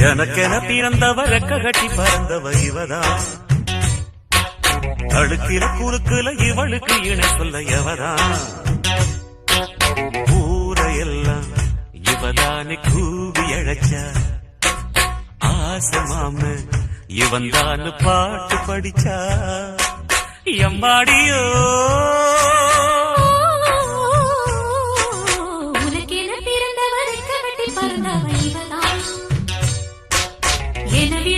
எனக்கென பிறந்தவ ரெக்க கட்டி பறந்தவ இவதான். தடுக்கிற குறுக்குல இவளுக்கு இணை சொல்ல எவதான். ஊரையெல்லாம் இவதானே கூவி அழைச்சா. ஆசை மாம இவன் தான் பாட்டு படிச்சா. எம்பாடியோ உனக்கென பிறந்தவ ரெக்க கட்டி பறந்தவ இவதான். எனவே